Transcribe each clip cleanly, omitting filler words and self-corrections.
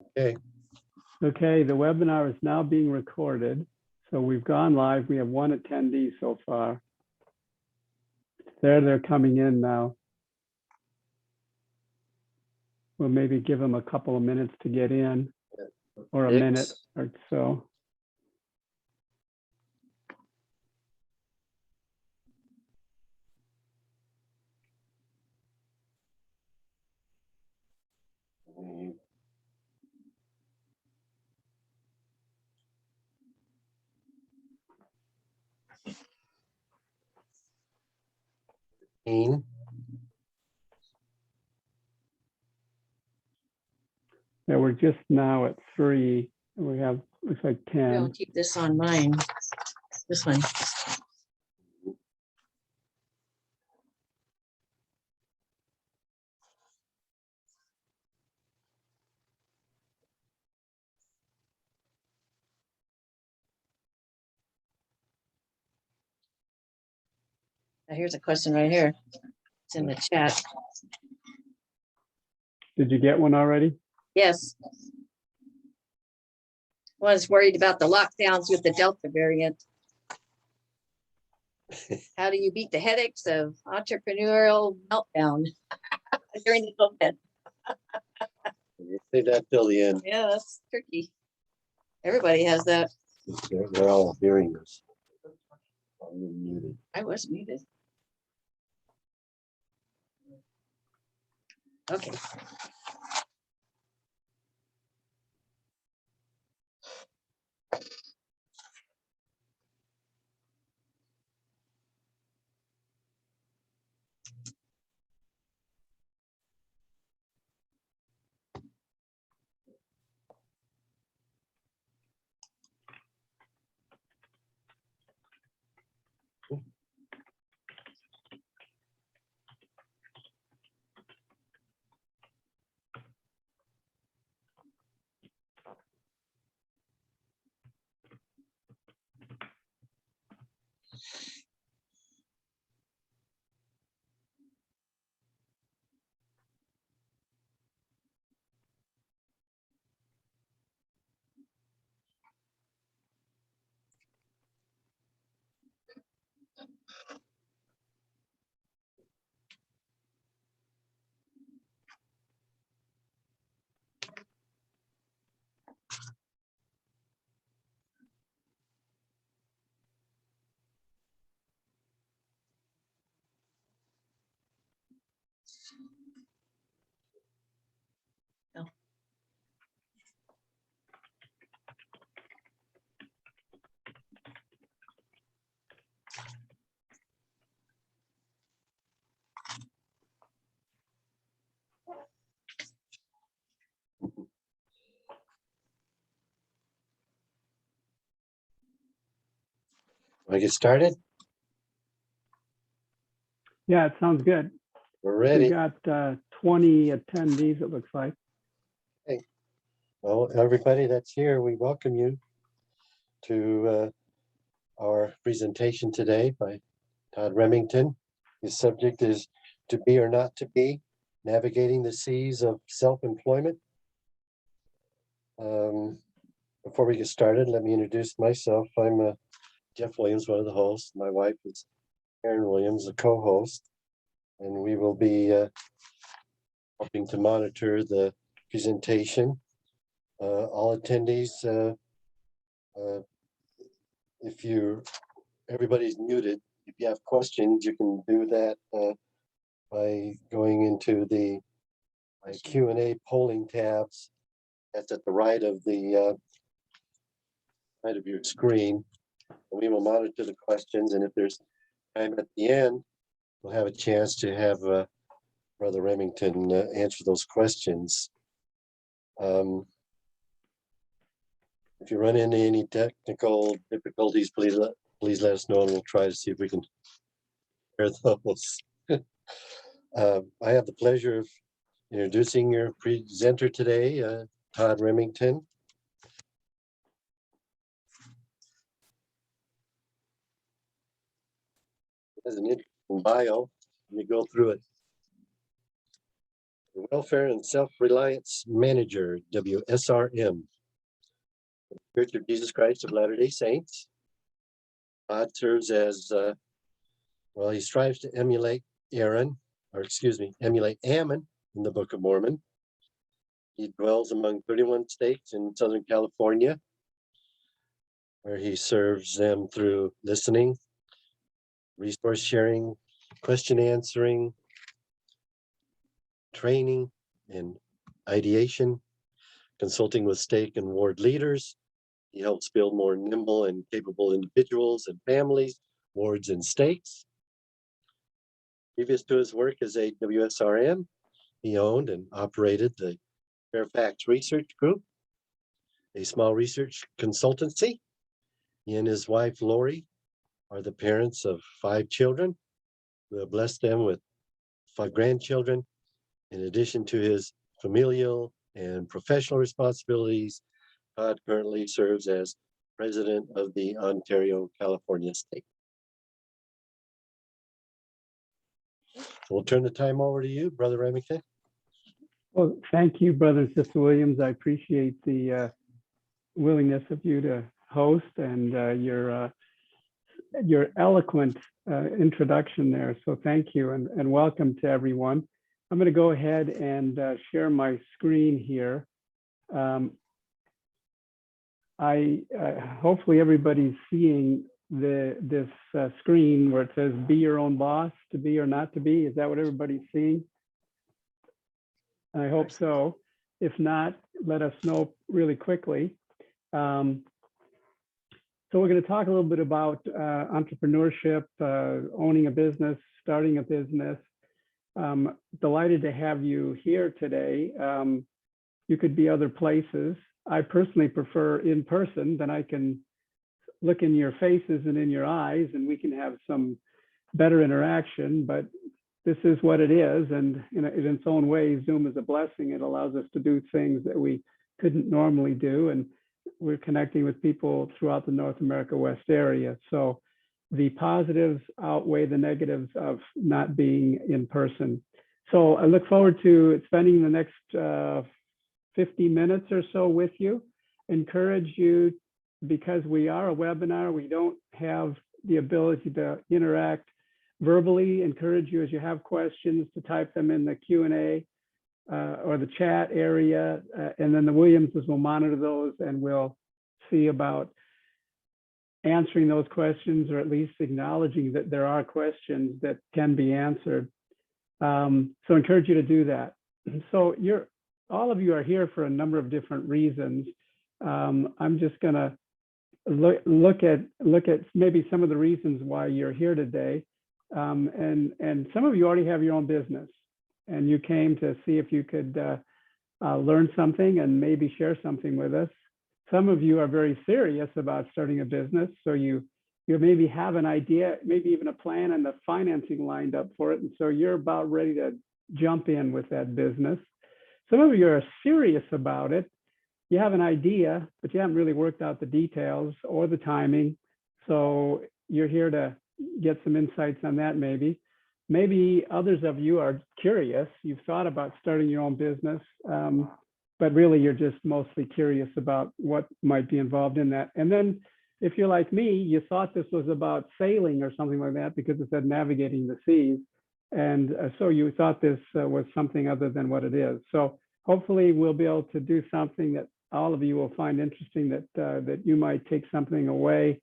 Okay. Okay, the webinar is now being recorded. So we've gone live. We have one attendee so far. They're coming in now. We'll maybe give them a couple of minutes to get in, or a minute or so. Yeah, we're just now at 3. We have, looks like 10. I'll keep this on mine. This one. Now here's a question right here. It's in the chat. Did you get one already? Yes. Was worried about the lockdowns with the Delta variant. How do you beat the headaches of entrepreneurial meltdown during the COVID? say that till the end. Yeah, that's tricky. Everybody has that. They're all hearing us. I'm muted. I was muted. Okay. No. Want to get started? Yeah, it sounds good. We're We ready. got 20 attendees, it looks like. Well, everybody that's here, we welcome you to our presentation today by Todd Remington. His subject is To Be or Not to Be, Navigating the Seas of Self-Employment. Before we get started, let me introduce myself. I'm Jeff Williams, one of the hosts. My wife is Karen Williams, the co-host, and we will be helping to monitor the presentation. All attendees, everybody's muted. If you have questions, you can do that by going into the Q&A polling tabs. That's at the right of the right of your screen. And we will monitor the questions, and if there's time at the end, we'll have a chance to have Brother Remington answer those questions. If you run into any technical difficulties, please let us know, and we'll try to see if we can hear those. I have the pleasure of introducing your presenter today, Todd Remington. He has an interesting bio. Let me go through it. Welfare and Self-Reliance Manager, WSRM. Church of Jesus Christ of Latter-day Saints. Todd serves as, well, he strives to emulate Ammon in the Book of Mormon. He dwells among 31 states in Southern California, where he serves them through listening, resource sharing, question answering, training, and ideation, consulting with stake and ward leaders. He helps build more nimble and capable individuals and families, wards, and states. Previous to his work as a WSRM, he owned and operated the Fairfax Research Group, a small research consultancy. He and his wife, Lori, are the parents of 5 children who have blessed them with 5 grandchildren. In addition to his familial and professional responsibilities, Todd currently serves as president of the Ontario, California state. We'll turn the time over to you, Brother Remington. Well, thank you, Brother and Sister Williams. I appreciate the willingness of you to host and your eloquent introduction there. So thank you and welcome to everyone. I'm going to go ahead and share my screen here. Hopefully everybody's seeing this screen where it says "Be your own boss," to be or not to be. Is that what everybody's seeing? I hope so. If not, let us know really quickly. So we're going to talk a little bit about entrepreneurship, owning a business, starting a business. Delighted to have you here today. You could be other places. I personally prefer in person, then I can look in your faces and in your eyes and we can have some better interaction, but this is what it is. And in its own way, Zoom is a blessing. It allows us to do things that we couldn't normally do. And we're connecting with people throughout the North America West area. So the positives outweigh the negatives of not being in person. So I look forward to spending the next 50 minutes or so with you. Encourage you, because we are a webinar, we don't have the ability to interact verbally. Encourage you, as you have questions, to type them in the Q&A or the chat area, and then the Williamses will monitor those and we'll see about answering those questions, or at least acknowledging that there are questions that can be answered. So encourage you to do that. So all of you are here for a number of different reasons. I'm just gonna look at maybe some of the reasons why you're here today. And some of you already have your own business and you came to see if you could learn something and maybe share something with us. Some of you are very serious about starting a business. So you maybe have an idea, maybe even a plan and the financing lined up for it. And so you're about ready to jump in with that business. Some of you are serious about it. You have an idea, but you haven't really worked out the details or the timing. So you're here to get some insights on that maybe. Maybe others of you are curious. You've thought about starting your own business, but really you're just mostly curious about what might be involved in that. And then if you're like me, you thought this was about sailing or something like that because it said navigating the seas. And so you thought this was something other than what it is. So hopefully we'll be able to do something that all of you will find interesting, that you might take something away,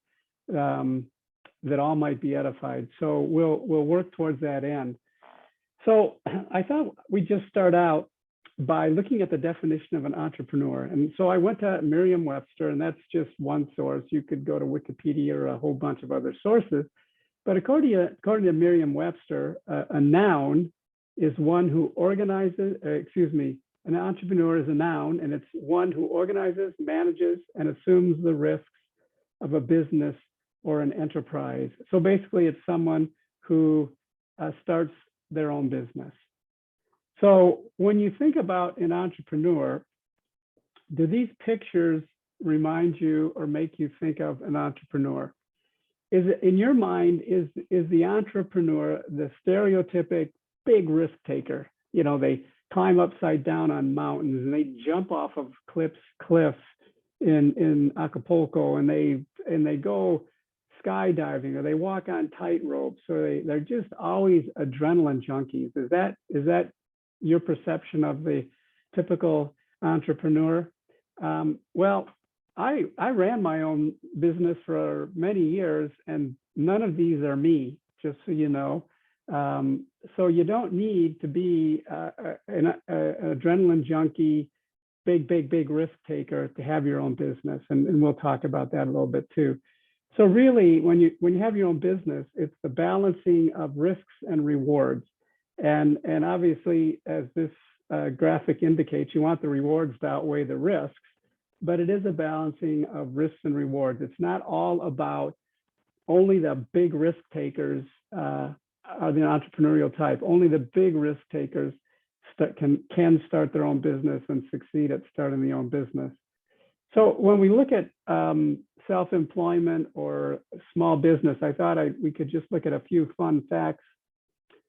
that all might be edified. So we'll work towards that end. So I thought we'd just start out by looking at the definition of an entrepreneur. And so I went to Merriam-Webster, and that's just one source. You could go to Wikipedia or a whole bunch of other sources. But according to Merriam-Webster, a noun is one who organizes, an entrepreneur is a noun, and it's one who organizes, manages, and assumes the risks of a business or an enterprise. So basically, it's someone who starts their own business. So when you think about an entrepreneur, do these pictures remind you or make you think of an entrepreneur? Is it, in your mind, is the entrepreneur the stereotypic big risk taker? You know, they climb upside down on mountains, and they jump off of cliffs in Acapulco, and they go skydiving, or they walk on tight ropes, or they're just always adrenaline junkies. Is that your perception of the typical entrepreneur? Well, I ran my own business for many years, and none of these are me, just so you know. So you don't need to be an adrenaline junkie, big risk taker to have your own business, and we'll talk about that a little bit too. So really, when you have your own business, it's the balancing of risks and rewards, and obviously, as this graphic indicates, you want the rewards to outweigh the risks, but it is a balancing of risks and rewards. It's not all about only the big risk takers are the entrepreneurial type. Only the big risk takers can start their own business and succeed at starting their own business. So when we look at self-employment or small business, I thought we could just look at a few fun facts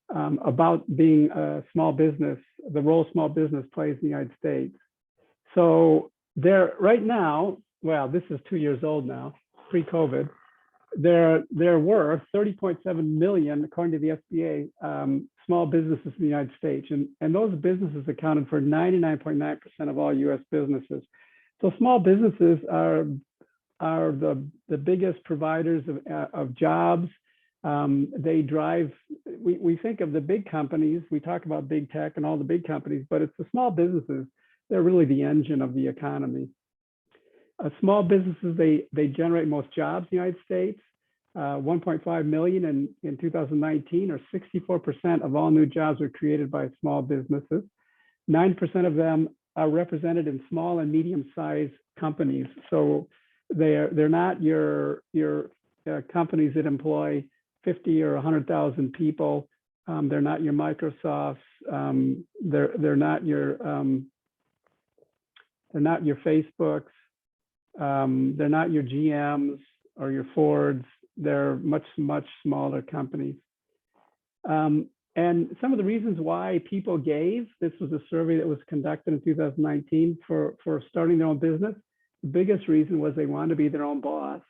about being a small business, the role small business plays in the United States. So there, right now, well, this is 2 years old now, pre-COVID, there were 30.7 million, according to the SBA, small businesses in the United States. And those businesses accounted for 99.9% of all US businesses. So small businesses are the biggest providers of jobs. They drive, we think of the big companies, we talk about big tech and all the big companies, but it's the small businesses, they're really the engine of the economy. Small businesses, they generate most jobs in the United States, 1.5 million in 2019, or 64% of all new jobs were created by small businesses. 9% of them are represented in small and medium-sized companies. So they're not your companies that employ 50 or 100,000 people. They're not your Microsofts. They're not your Facebooks. They're not your GMs or your Fords. They're much smaller companies. And some of the reasons why people gave, this was a survey that was conducted in 2019 for starting their own business. The biggest reason was they wanted to be their own boss.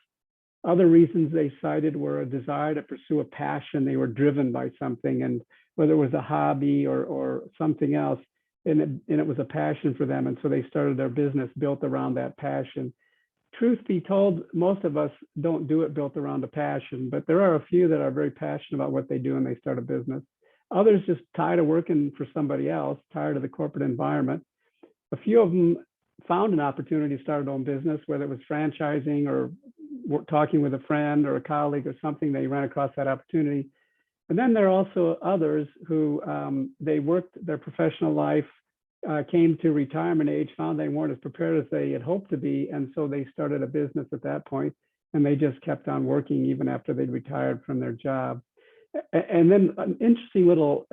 Other reasons they cited were a desire to pursue a passion. They were driven by something, and whether it was a hobby or something else, and it was a passion for them. And so they started their business built around that passion. Truth be told, most of us don't do it built around a passion, but there are a few that are very passionate about what they do and they start a business. Others just tired of working for somebody else, tired of the corporate environment. A few of them found an opportunity to start their own business, whether it was franchising or talking with a friend or a colleague or something, they ran across that opportunity. And then there are also others who they worked their professional life, came to retirement age, found they weren't as prepared as they had hoped to be, and so they started a business at that point, and they just kept on working even after they'd retired from their job. And then an interesting little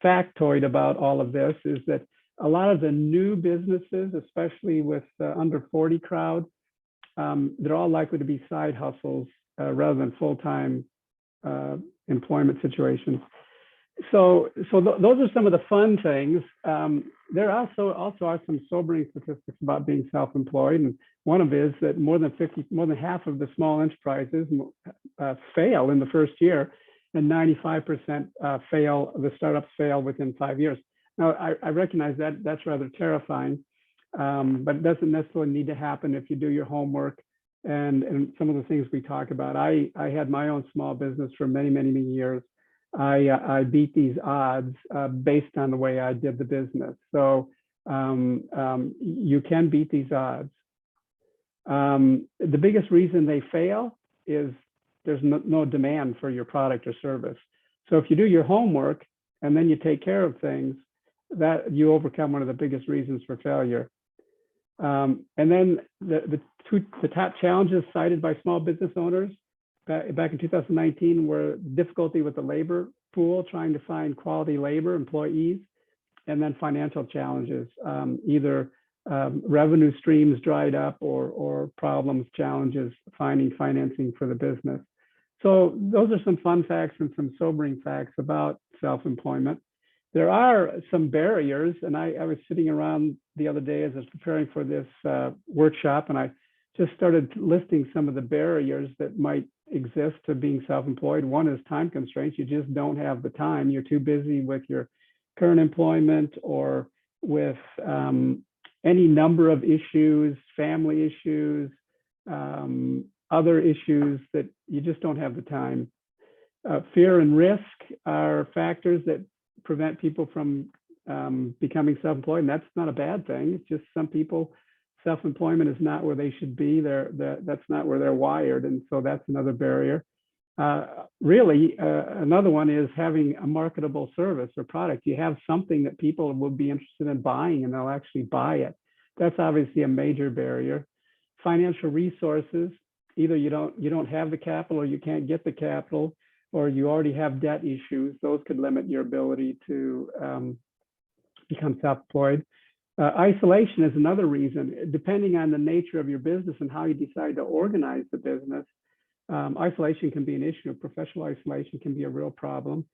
factoid about all of this is that a lot of the new businesses, especially with the under 40 crowd, they're all likely to be side hustles rather than full-time employment situations. So those are some of the fun things. There also are some sobering statistics about being self-employed, and one of it is that more than half of the small enterprises fail in the first year, and 95% the startups fail within 5 years. Now, I recognize that that's rather terrifying, but it doesn't necessarily need to happen if you do your homework and some of the things we talk about. I had my own small business for many years. I beat these odds based on the way I did the business. So you can beat these odds. The biggest reason they fail is there's no demand for your product or service. So if you do your homework and then you take care of things, that you overcome one of the biggest reasons for failure. And then the top challenges cited by small business owners back in 2019 were difficulty with the labor pool, trying to find quality labor, employees, and then financial challenges, either revenue streams dried up or challenges finding financing for the business. So those are some fun facts and some sobering facts about self-employment. There are some barriers, and I was sitting around the other day as I was preparing for this workshop, and I just started listing some of the barriers that might exist to being self-employed. One is time constraints. You just don't have the time. You're too busy with your current employment or with any number of issues, family issues, other issues that you just don't have the time. Fear and risk are factors that prevent people from becoming self-employed, and that's not a bad thing. It's just some people, self-employment is not where they should be. That's not where they're wired, and so that's another barrier. Really, another one is having a marketable service or product. You have something that people will be interested in buying, and they'll actually buy it. That's obviously a major barrier. Financial resources, either you don't have the capital, or you can't get the capital, or you already have debt issues. Those could limit your ability to become self-employed. Isolation is another reason. Depending on the nature of your business and how you decide to organize the business, isolation can be an issue. Professional isolation can be a real problem.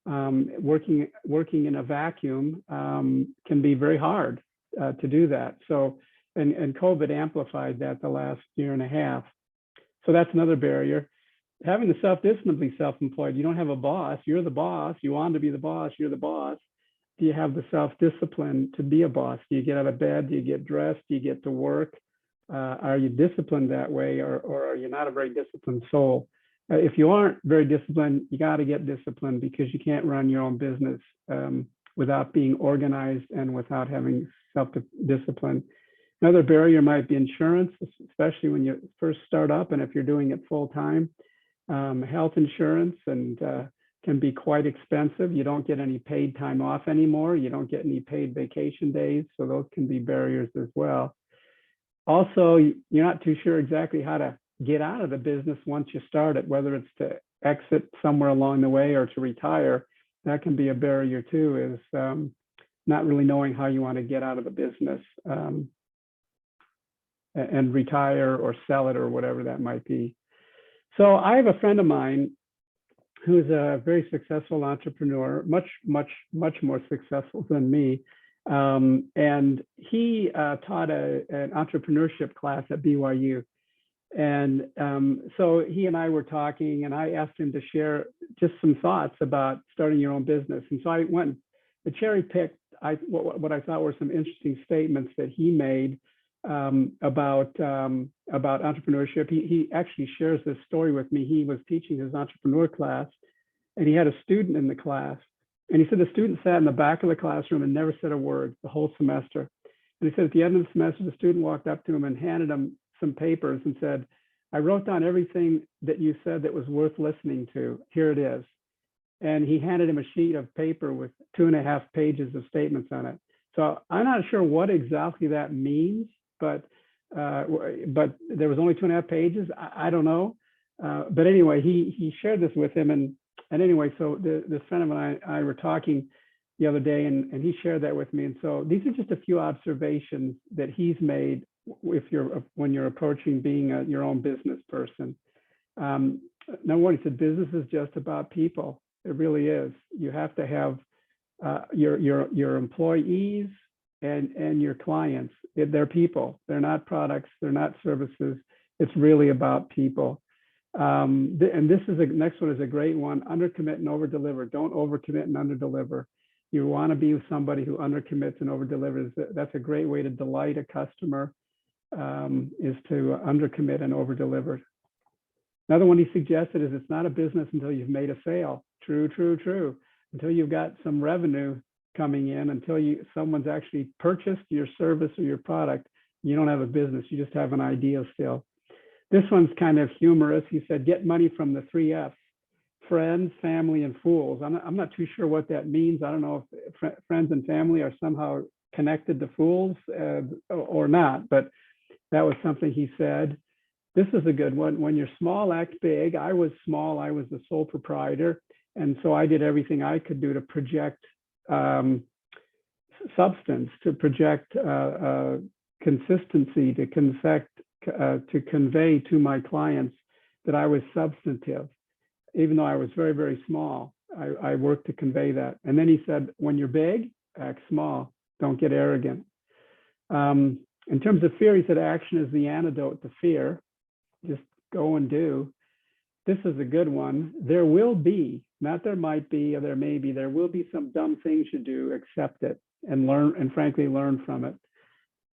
Working in a vacuum can be very hard to do that. So, and COVID amplified that the last year and a half. So that's another barrier. Having the self-discipline to be self-employed. You don't have a boss. You're the boss. You want to be the boss. You're the boss. Do you have the self-discipline to be a boss? Do you get out of bed? Do you get dressed? Do you get to work? Are you disciplined that way, or are you not a very disciplined soul? If you aren't very disciplined, you got to get disciplined, because you can't run your own business without being organized and without having self-discipline. Another barrier might be insurance, especially when you first start up, and if you're doing it full time. Health insurance and can be quite expensive. You don't get any paid time off anymore. You don't get any paid vacation days. So those can be barriers as well. Also, you're not too sure exactly how to get out of the business once you start it, whether it's to exit somewhere along the way or to retire. That can be a barrier too, is not really knowing how you want to get out of the business and retire or sell it or whatever that might be. So I have a friend of mine who's a very successful entrepreneur, much more successful than me. And he taught an entrepreneurship class at BYU. And so he and I were talking, and I asked him to share just some thoughts about starting your own business. And so I went and cherry picked what I thought were some interesting statements that he made about entrepreneurship. He actually shares this story with me. He was teaching his entrepreneur class, and he had a student in the class. And he said the student sat in the back of the classroom and never said a word the whole semester. And he said at the end of the semester, the student walked up to him and handed him some papers and said, "I wrote down everything that you said that was worth listening to. Here it is." And he handed him a sheet of paper with 2.5 pages of statements on it. So I'm not sure what exactly that means, but there was only 2.5 pages. I don't know. But anyway, he shared this with him. And anyway, so this friend of mine and I were talking the other day, and he shared that with me. And so these are just a few observations that he's made when you're approaching being your own business person. Number one, he said, business is just about people. It really is. You have to have your employees and your clients. They're people. They're not products. They're not services. It's really about people. And this is the next one is a great one. Undercommit and overdeliver. Don't overcommit and underdeliver. You want to be somebody who undercommits and overdelivers. That's a great way to delight a customer, is to undercommit and overdeliver. Another one he suggested is it's not a business until you've made a sale. True, true, true. Until you've got some revenue coming in, until someone's actually purchased your service or your product, you don't have a business. You just have an idea still. This one's kind of humorous. He said, get money from the 3 F's: friends, family, and fools. I'm not too sure what that means. I don't know if friends and family are somehow connected to fools or not, but that was something he said. This is a good one. When you're small, act big. I was small. I was the sole proprietor. And so I did everything I could do to project substance, to project consistency, to convey to my clients that I was substantive, even though I was very, very small. I work to convey that. And then he said, when you're big, act small, don't get arrogant. In terms of fear, he said, action is the antidote to fear. Just go and do. This is a good one. There will be, not there might be, or there may be, there will be some dumb things you do, accept it and learn, and frankly, learn from it.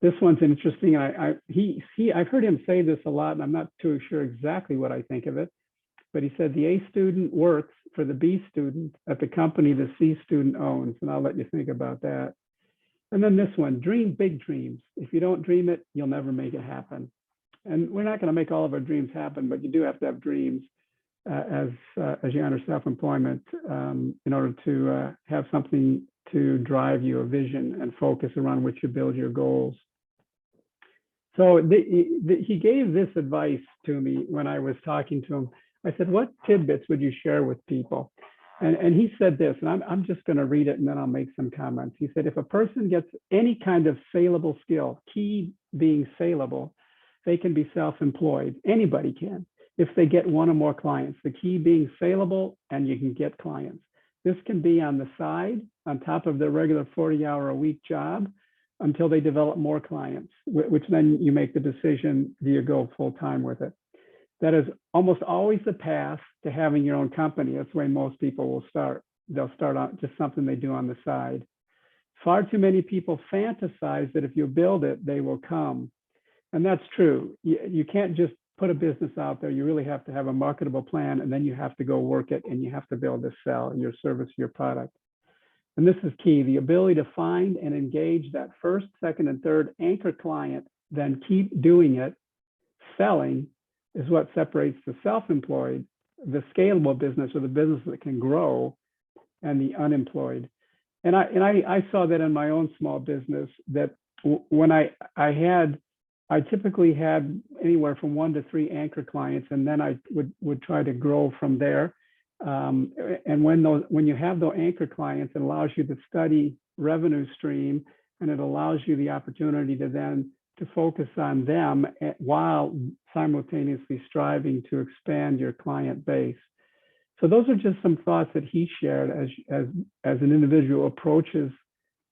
This one's interesting. I've heard him say this a lot, and I'm not too sure exactly what I think of it, but he said the A student works for the B student at the company the C student owns, and I'll let you think about that. And then this one, dream big dreams. If you don't dream it, you'll never make it happen. And we're not going to make all of our dreams happen, but you do have to have dreams as you enter self-employment in order to have something to drive you, a vision and focus around which you build your goals. So he gave this advice to me when I was talking to him. I said, what tidbits would you share with people? And he said this, and I'm just going to read it and then I'll make some comments. He said, if a person gets any kind of saleable skill, key being saleable, they can be self-employed. Anybody can, if they get one or more clients. The key being saleable, and you can get clients. This can be on the side, on top of their regular 40-hour-a-week job, until they develop more clients, which then you make the decision, do you go full-time with it? That is almost always the path to having your own company. That's the way most people will start. They'll start on just something they do on the side. Far too many people fantasize that if you build it, they will come. And that's true. You can't just put a business out there. You really have to have a marketable plan, and then you have to go work it, and you have to be able to sell your service, your product. And this is key, the ability to find and engage that first, second, and third anchor client, then keep doing it. Selling is what separates the self-employed, the scalable business, or the business that can grow, and the unemployed. And I saw that in my own small business, that when I typically had anywhere from 1 to 3 anchor clients, and then I would try to grow from there. And when you have those anchor clients, it allows you to study revenue stream, and it allows you the opportunity to focus on them while simultaneously striving to expand your client base. So those are just some thoughts that he shared as an individual approaches,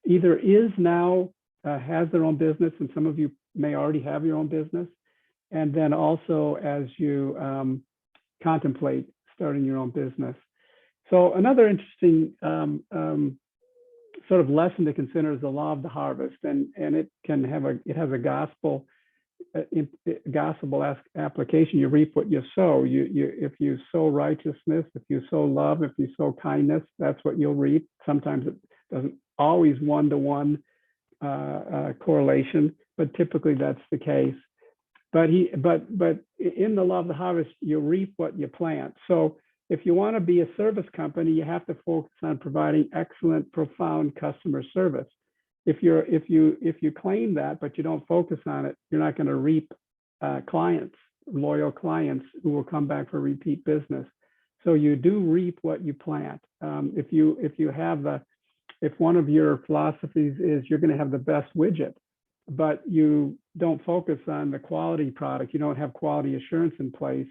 either is now, has their own business, and some of you may already have your own business, and then also as you contemplate starting your own business. So another interesting sort of lesson to consider is the law of the harvest, and it has a gospel application. You reap what you sow. If you sow righteousness, if you sow love, if you sow kindness, that's what you'll reap. Sometimes it doesn't always one-to-one correlation, but typically that's the case. But in the law of the harvest, you reap what you plant. So if you want to be a service company, you have to focus on providing excellent, profound customer service. If you claim that, but you don't focus on it, you're not going to reap clients, loyal clients who will come back for repeat business. So you do reap what you plant. If one of your philosophies is you're going to have the best widget, but you don't focus on the quality product, you don't have quality assurance in place,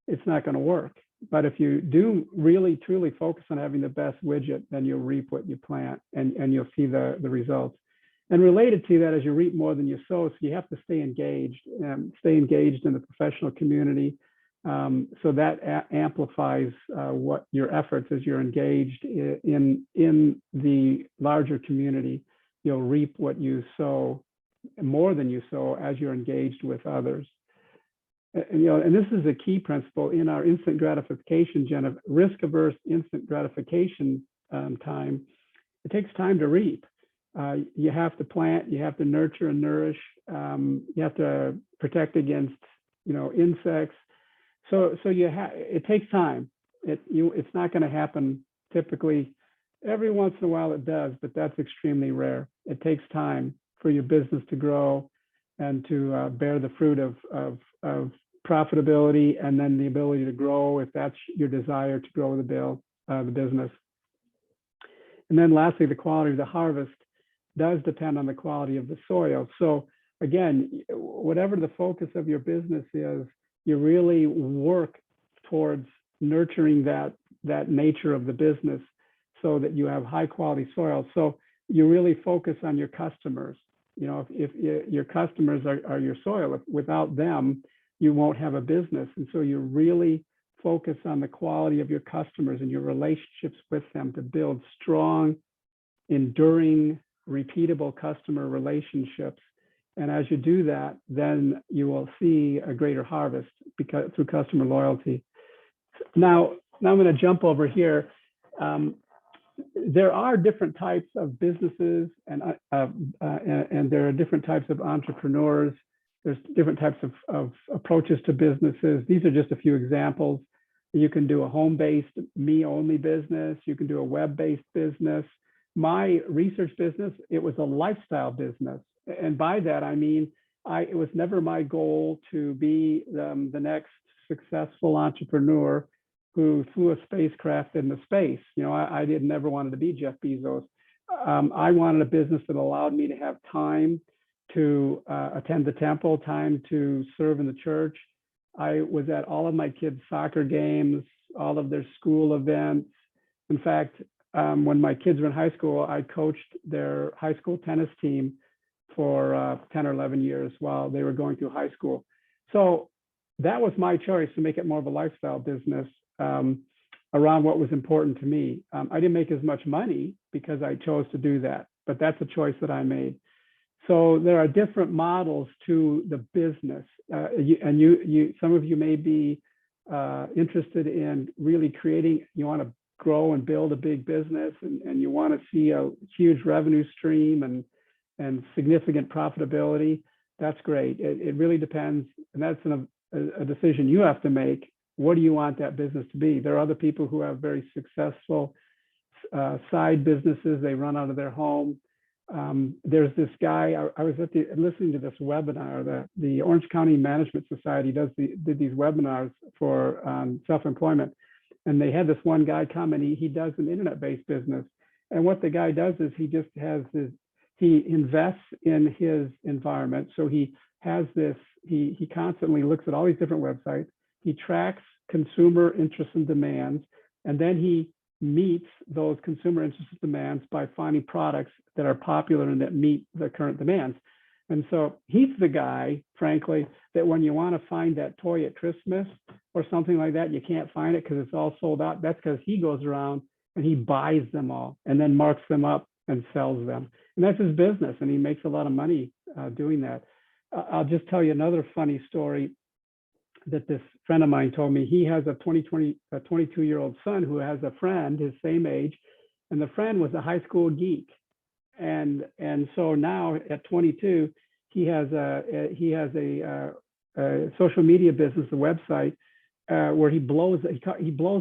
it's not going to work. But if you do really truly focus on having the best widget, then you'll reap what you plant, and you'll see the results. And related to that, as you reap more than you sow, so you have to stay engaged in the professional community. So that amplifies what your efforts as you're engaged in the larger community. You'll reap what you sow, more than you sow, as you're engaged with others. And this is a key principle in our instant gratification, risk-averse instant gratification time. It takes time to reap. You have to plant, you have to nurture and nourish, you have to protect against, insects. So it takes time. It's not going to happen typically. Every once in a while it does, but that's extremely rare. It takes time for your business to grow and to bear the fruit of profitability, and then the ability to grow if that's your desire to grow the business. And then lastly, the quality of the harvest does depend on the quality of the soil. So again, whatever the focus of your business is, you really work towards nurturing that that nature of the business so that you have high quality soil. So you really focus on your customers. You know, if your customers are your soil, without them, you won't have a business. And so you really focus on the quality of your customers and your relationships with them to build strong, enduring, repeatable customer relationships. And as you do that, then you will see a greater harvest because through customer loyalty. Now I'm going to jump over here. There are different types of businesses, and there are different types of entrepreneurs. There's different types of approaches to businesses. These are just a few examples. You can do a home-based, me-only business. You can do a web-based business. My research business, it was a lifestyle business. And by that, I mean, it was never my goal to be the next successful entrepreneur who flew a spacecraft into space. You know, I didn't never wanted to be Jeff Bezos. I wanted a business that allowed me to have time to attend the temple, time to serve in the church. I was at all of my kids' soccer games, all of their school events. In fact, when my kids were in high school, I coached their high school tennis team for 10 or 11 years while they were going through high school. So that was my choice, to make it more of a lifestyle business around what was important to me. I didn't make as much money because I chose to do that, but that's a choice that I made. So there are different models to the business. Some of you may be interested in really creating, you want to grow and build a big business, and you want to see a huge revenue stream and significant profitability. That's great. It really depends. And that's a decision you have to make. What do you want that business to be? There are other people who have very successful side businesses. They run out of their home. There's this guy, I was listening to this webinar. The Orange County Management Society did these webinars for self-employment. And they had this one guy come, and he does an internet-based business. And what the guy does is he invests in his environment. So he constantly looks at all these different websites. He tracks consumer interests and demands, and then he meets those consumer interests and demands by finding products that are popular and that meet the current demands. And so he's the guy, frankly, that when you want to find that toy at Christmas or something like that, you can't find it because it's all sold out. That's because he goes around and he buys them all and then marks them up and sells them. And that's his business, and he makes a lot of money doing that. I'll just tell you another funny story that this friend of mine told me. He has a 22-year-old son who has a friend his same age, and the friend was a high school geek. And so now at 22, he has a social media business, a website where he blows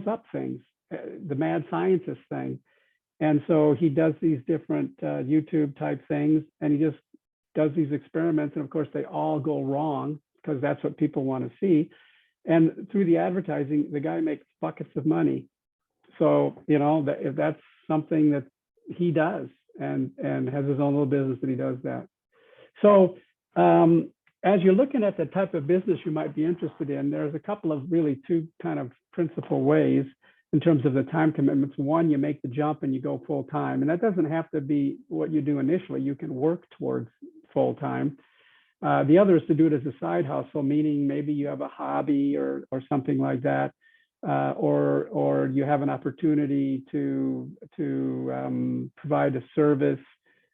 up things, the mad scientist thing. And so he does these different YouTube type things, and he just does these experiments. And of course, they all go wrong because that's what people want to see. And through the advertising, the guy makes buckets of money. So, you know, if that's something that he does and has his own little business that he does that. So as you're looking at the type of business you might be interested in, there's a couple of really two kind of principal ways in terms of the time commitments. One, you make the jump and you go full time. And that doesn't have to be what you do initially. You can work towards full time. The other is to do it as a side hustle, meaning maybe you have a hobby or something like that, or you have an opportunity to provide a service.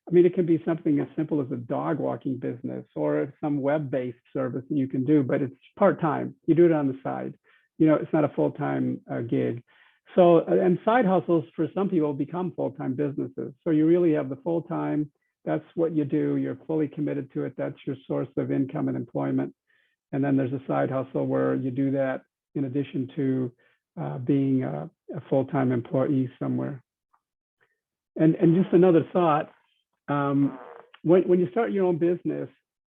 I mean, it can be something as simple as a dog walking business or some web-based service that you can do, but it's part-time. You do it on the side. You know, it's not a full-time gig. So, and side hustles for some people become full-time businesses. So you really have the full-time. That's what you do. You're fully committed to it. That's your source of income and employment. And then there's a side hustle where you do that in addition to being a full-time employee somewhere. And just another thought, when you start your own business,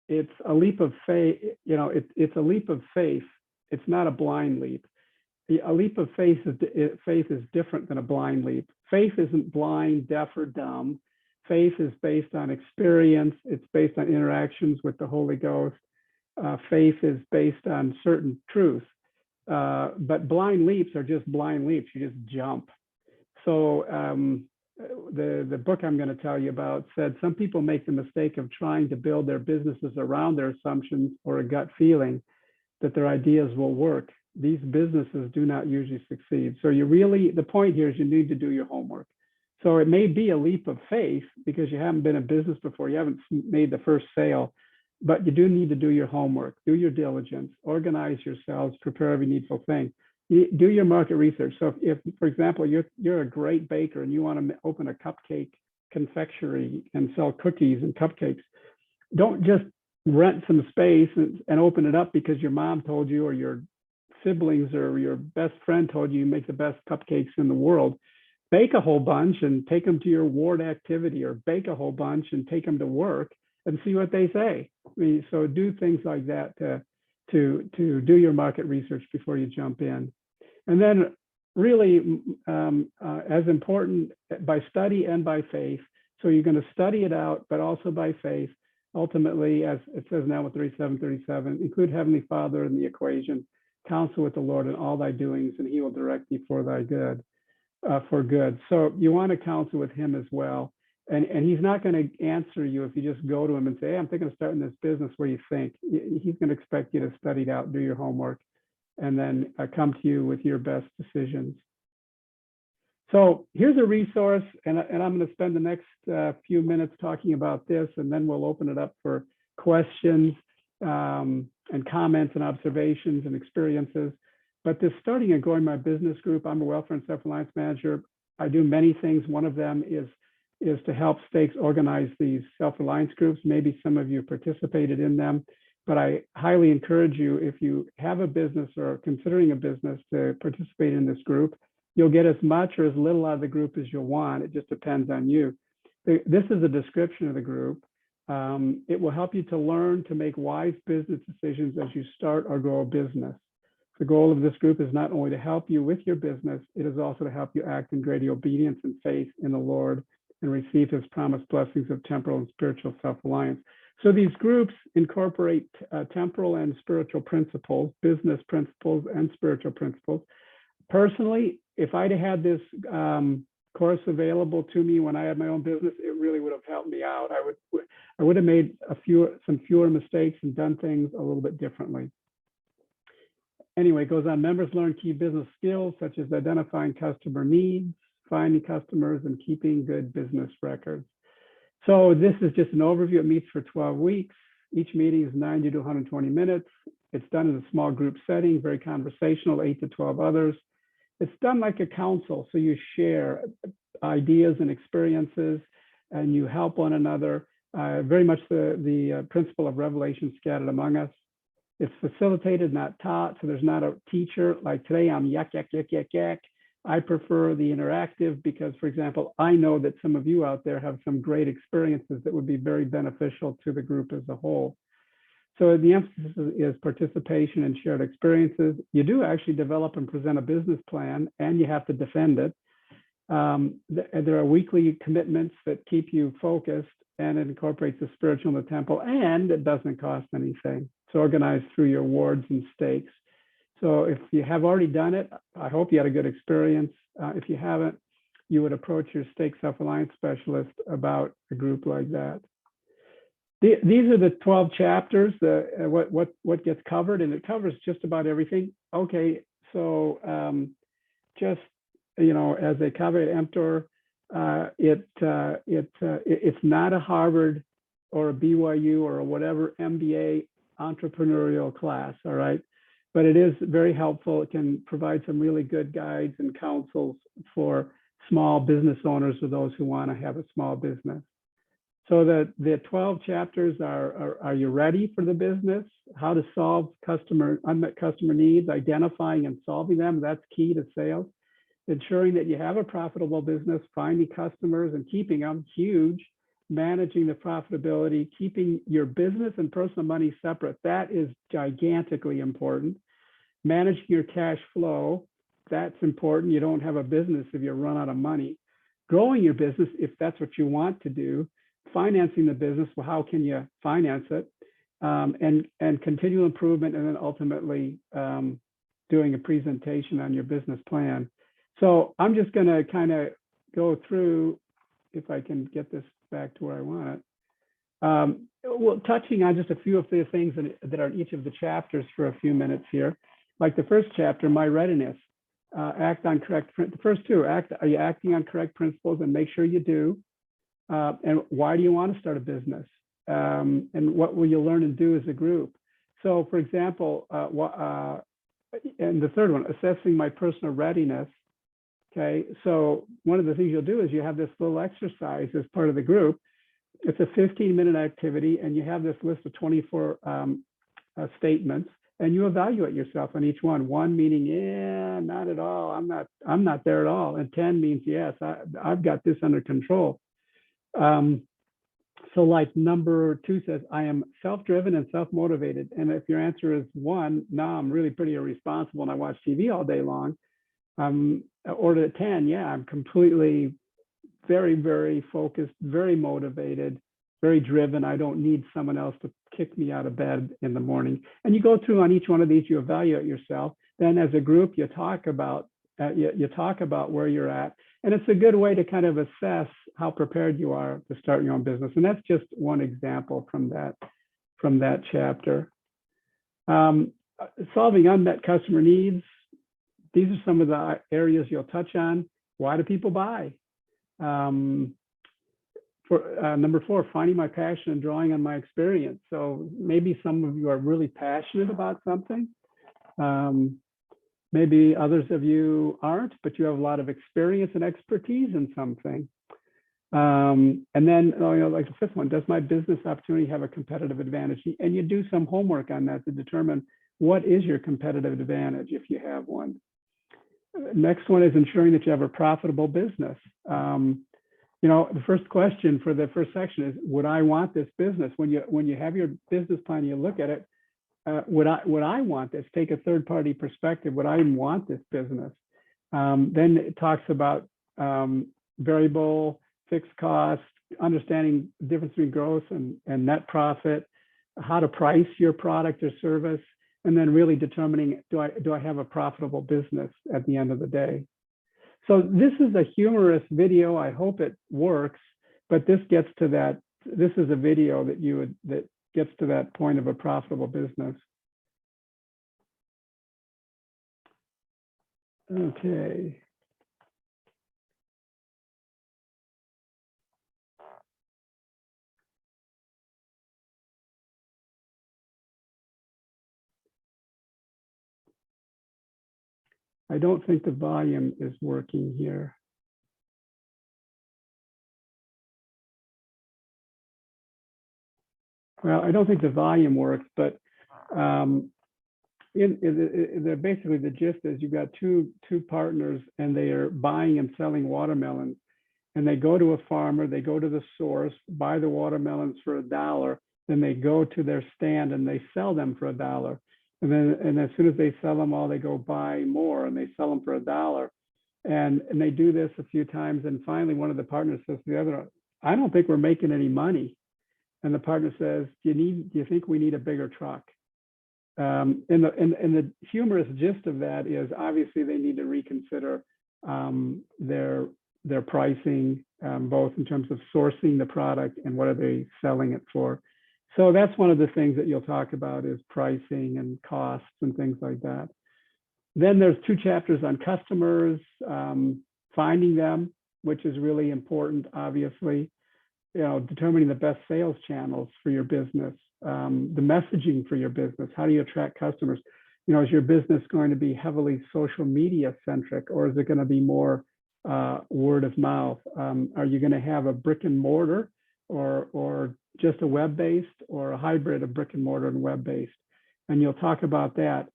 it's a leap of faith. You know, it's a leap of faith. It's not a blind leap. A leap of faith is different than a blind leap. Faith isn't blind, deaf, or dumb. Faith is based on experience. It's based on interactions with the Holy Ghost. Faith is based on certain truth. But blind leaps are just blind leaps. You just jump. So the book I'm going to tell you about said some people make the mistake of trying to build their businesses around their assumptions or a gut feeling that their ideas will work. These businesses do not usually succeed. So the point here is you need to do your homework. So it may be a leap of faith because you haven't been in business before, you haven't made the first sale, but you do need to do your homework, do your diligence, organize yourselves, prepare every needful thing. Do your market research. So if for example, you're a great baker and you want to open a cupcake confectionery and sell cookies and cupcakes, don't just rent some space and open it up because your mom told you or your siblings or your best friend told you make the best cupcakes in the world. Bake a whole bunch and take them to your ward activity, or bake a whole bunch and take them to work and see what they say. I mean, so do things like that to do your market research before you jump in. And then really as important, by study and by faith. So you're going to study it out, but also by faith. Ultimately, as it says now with 37:37, include Heavenly Father in the equation, counsel with the Lord in all thy doings, and he will direct thee for thy good, for good. So you want to counsel with him as well. And he's not going to answer you if you just go to him and say, hey, I'm thinking of starting this business. What do you think? He's going to expect you to study it out, do your homework, and then come to you with your best decisions. So here's a resource, and I'm going to spend the next few minutes talking about this, and then we'll open it up for questions and comments and observations and experiences. But this starting and growing my business group, I'm a welfare and self-reliance manager. I do many things. One of them is to help stakes organize these self-reliance groups. Maybe some of you participated in them, but I highly encourage you, if you have a business or are considering a business, to participate in this group. You'll get as much or as little out of the group as you'll want. It just depends on you. This is a description of the group. It will help you to learn to make wise business decisions as you start or grow a business. The goal of this group is not only to help you with your business, it is also to help you act in great obedience and faith in the Lord and receive his promised blessings of temporal and spiritual self-reliance. So these groups incorporate temporal and spiritual principles, business principles and spiritual principles. Personally, if I'd had this course available to me when I had my own business, it really would have helped me out. I would have made some fewer mistakes and done things a little bit differently. Anyway, it goes on. Members learn key business skills such as identifying customer needs, finding customers, and keeping good business records. So this is just an overview. It meets for 12 weeks. Each meeting is 90 to 120 minutes. It's done in a small group setting, very conversational, 8 to 12 others. It's done like a council. So you share ideas and experiences and you help one another. Very much the principle of revelation scattered among us. It's facilitated, not taught. So there's not a teacher. Like today, I'm yak, yak, yak, yak, yak. I prefer the interactive because, for example, I know that some of you out there have some great experiences that would be very beneficial to the group as a whole. So the emphasis is participation and shared experiences. You do actually develop and present a business plan, and you have to defend it. There are weekly commitments that keep you focused, and it incorporates the spiritual in the temple, and it doesn't cost anything. It's organized through your wards and stakes. So if you have already done it, I hope you had a good experience. If you haven't, you would approach your stake self-reliance specialist about a group like that. These are the 12 chapters, what gets covered, and it covers just about everything. Okay, so just, you know, as a caveat emptor, it's not a Harvard or a BYU or a whatever MBA entrepreneurial class, all right? But it is very helpful. It can provide some really good guides and counsels for small business owners or those who want to have a small business. So the 12 chapters are you ready for the business? How to solve unmet customer needs, identifying and solving them. That's key to sales. Ensuring that you have a profitable business, finding customers and keeping them, huge. Managing the profitability, keeping your business and personal money separate. That is gigantically important. Managing your cash flow. That's important. You don't have a business if you run out of money. Growing your business, if that's what you want to do. Financing the business, well, how can you finance it? And continual improvement, and then ultimately doing a presentation on your business plan. So I'm just going to kind of go through, if I can get this back to where I want it. Well, touching on just a few of the things that are in each of the chapters for a few minutes here. Like the first chapter, my readiness, act on correct, the first two, are you acting on correct principles, and make sure you do. And why do you want to start a business? And what will you learn and do as a group? So for example, and the third one, assessing my personal readiness. Okay, so one of the things you'll do is you have this little exercise as part of the group. It's a 15-minute activity, and you have this list of 24 statements, and you evaluate yourself on each one. 1 meaning, yeah, not at all. I'm not there at all. And 10 means, yes, I've got this under control. So like number 2 says, I am self-driven and self-motivated. And if your answer is 1, no, I'm really pretty irresponsible and I watch TV all day long. Or to 10, yeah, I'm completely very, very focused, very motivated, very driven. I don't need someone else to kick me out of bed in the morning. And you go through on each one of these, you evaluate yourself. Then as a group, you talk about where you're at. And it's a good way to kind of assess how prepared you are to start your own business. And that's just one example from that chapter. Solving unmet customer needs. These are some of the areas you'll touch on. Why do people buy? Number 4, finding my passion and drawing on my experience. So maybe some of you are really passionate about something. Maybe others of you aren't, but you have a lot of experience and expertise in something. And then, like the 5th one, does my business opportunity have a competitive advantage? And you do some homework on that to determine what is your competitive advantage if you have one. Next one is ensuring that you have a profitable business. The first question for the first section is, would I want this business? When you have your business plan, you look at it, would I want this? Take a third-party perspective. Would I want this business? Then it talks about variable, fixed costs, understanding the difference between gross and net profit, how to price your product or service, and then really determining, do I have a profitable business at the end of the day? So this is a humorous video. I hope it works, but this gets to that. This is a video that gets to that point of a profitable business. Okay. I don't think the volume is working here. Well, I don't think the volume works, but basically the gist is you've got two partners and they are buying and selling watermelons. And they go to a farmer, they go to the source, buy the watermelons for $1, then they go to their stand and they sell them for $1. And as soon as they sell them all, they go buy more and they sell them for $1. And they do this a few times. And finally, one of the partners says to the other, I don't think we're making any money. And the partner says, do you think we need a bigger truck? And the humorous gist of that is obviously they need to reconsider their pricing, both in terms of sourcing the product and what are they selling it for. So that's one of the things that you'll talk about is pricing and costs and things like that. Then there's 2 chapters on customers, finding them, which is really important, obviously. Determining the best sales channels for your business, the messaging for your business. How do you attract customers? Is your business going to be heavily social media centric, or is it going to be more word of mouth? Are you going to have a brick and mortar or just a web-based, or a hybrid of brick and mortar and web-based? And you'll talk about that.